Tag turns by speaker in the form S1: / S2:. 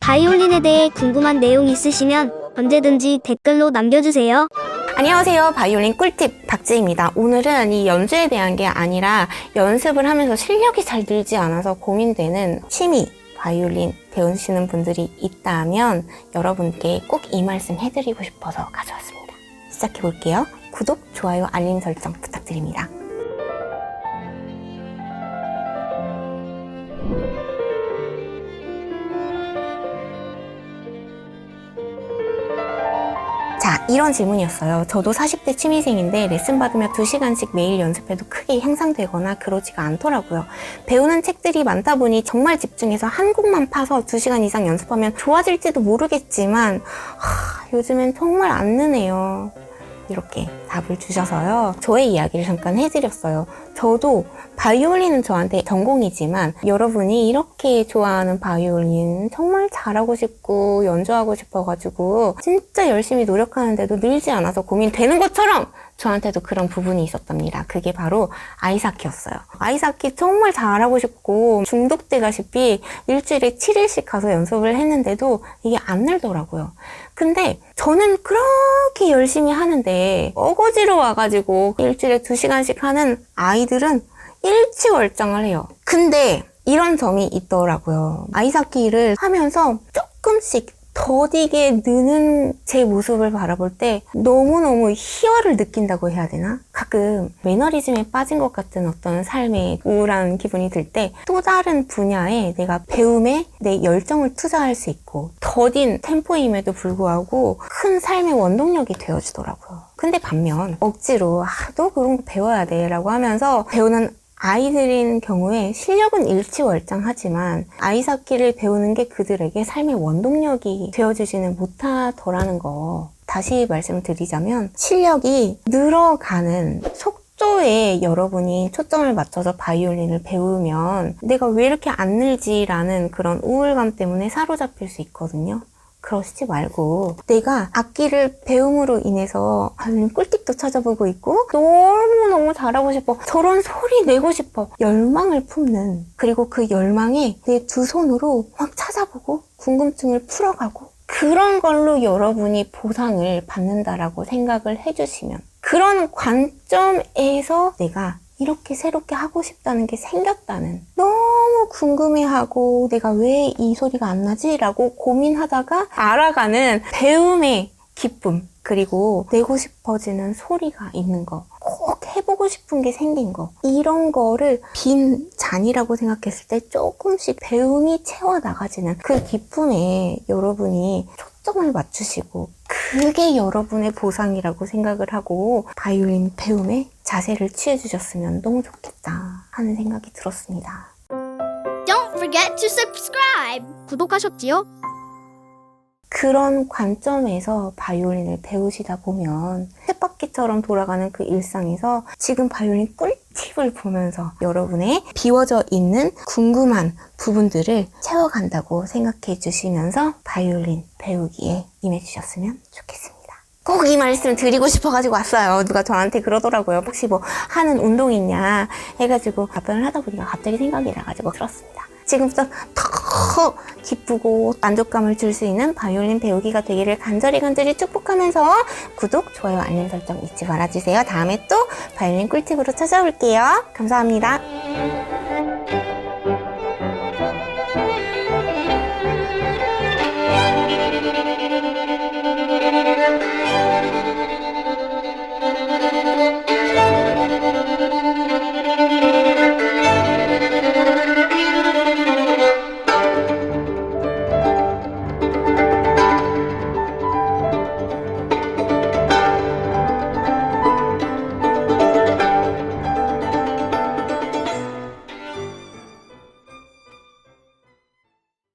S1: 바이올린에 대해 궁금한 내용 있으시면 언제든지 댓글로 남겨주세요.
S2: 안녕하세요. 바이올린 꿀팁 박지입니다. 오늘은 이 연주에 대한 게 아니라 연습을 하면서 실력이 잘 늘지 않아서 고민되는 취미 바이올린 배우시는 분들이 있다면 여러분께 꼭 이 말씀 해드리고 싶어서 가져왔습니다. 시작해 볼게요. 구독, 좋아요, 알림 설정 부탁드립니다. 자, 이런 질문이었어요. 저도 40대 취미생인데 레슨 받으며 2시간씩 매일 연습해도 크게 향상되거나 그러지가 않더라고요. 배우는 책들이 많다 보니 정말 집중해서 한 곡만 파서 2시간 이상 연습하면 좋아질지도 모르겠지만 요즘엔 정말 안 느네요. 이렇게 답을 주셔서요. 저의 이야기를 잠깐 해드렸어요. 저도 바이올린은 저한테 전공이지만 여러분이 이렇게 좋아하는 바이올린 정말 잘하고 싶고 연주하고 싶어가지고 진짜 열심히 노력하는데도 늘지 않아서 고민되는 것처럼 저한테도 그런 부분이 있었답니다. 그게 바로 아이사키였어요. 아이사키 정말 잘하고 싶고 중독되다시피 일주일에 7일씩 가서 연습을 했는데도 이게 안 늘더라고요. 근데 저는 그렇게 열심히 하는데 어거지로 와가지고 일주일에 2시간씩 하는 아이들은 일취월장을 해요. 근데 이런 점이 있더라고요. 아이사키를 하면서 조금씩 더디게 느는 제 모습을 바라볼 때 너무너무 희열을 느낀다고 해야 되나? 가끔 매너리즘에 빠진 것 같은 어떤 삶의 우울한 기분이 들 때 또 다른 분야에 내가 배움에 내 열정을 투자할 수 있고 더딘 템포임에도 불구하고 큰 삶의 원동력이 되어주더라고요. 근데 반면 억지로 너 그런 거 배워야 돼 라고 하면서 배우는 아이들인 경우에 실력은 일취월장하지만 아이사키를 배우는 게 그들에게 삶의 원동력이 되어주지는 못하더라는 거. 다시 말씀드리자면 실력이 늘어가는 속도에 여러분이 초점을 맞춰서 바이올린을 배우면 내가 왜 이렇게 안 늘지라는 그런 우울감 때문에 사로잡힐 수 있거든요. 그러시지 말고 내가 악기를 배움으로 인해서 꿀팁도 찾아보고 있고 너무너무 잘하고 싶어, 저런 소리 내고 싶어, 열망을 품는, 그리고 그 열망에 내 두 손으로 막 찾아보고 궁금증을 풀어가고 그런 걸로 여러분이 보상을 받는다라고 생각을 해주시면, 그런 관점에서 내가 이렇게 새롭게 하고 싶다는 게 생겼다는, 너무 궁금해하고 내가 왜 이 소리가 안 나지? 라고 고민하다가 알아가는 배움의 기쁨, 그리고 내고 싶어지는 소리가 있는 거, 꼭 해보고 싶은 게 생긴 거, 이런 거를 빈 잔이라고 생각했을 때 조금씩 배움이 채워나가지는 그 기쁨에 여러분이 초점을 맞추시고 그게 여러분의 보상이라고 생각을 하고 바이올린 배움에 자세를 취해주셨으면 너무 좋겠다 하는 생각이 들었습니다.
S1: Don't forget to subscribe! 구독하셨지요?
S2: 그런 관점에서 바이올린을 배우시다 보면 쳇바퀴처럼 돌아가는 그 일상에서 지금 바이올린 꿀팁을 보면서 여러분의 비워져 있는 궁금한 부분들을 채워간다고 생각해 주시면서 바이올린 배우기에 임해주셨으면 좋겠습니다. 꼭 이 말씀 드리고 싶어가지고 왔어요. 누가 저한테 그러더라고요. 혹시 뭐 하는 운동 있냐 해가지고 답변을 하다 보니까 갑자기 생각이 나가지고 들었습니다. 지금부터 더 기쁘고 만족감을 줄 수 있는 바이올린 배우기가 되기를 간절히 축복하면서 구독, 좋아요, 알림 설정 잊지 말아주세요. 다음에 또 바이올린 꿀팁으로 찾아올게요. 감사합니다.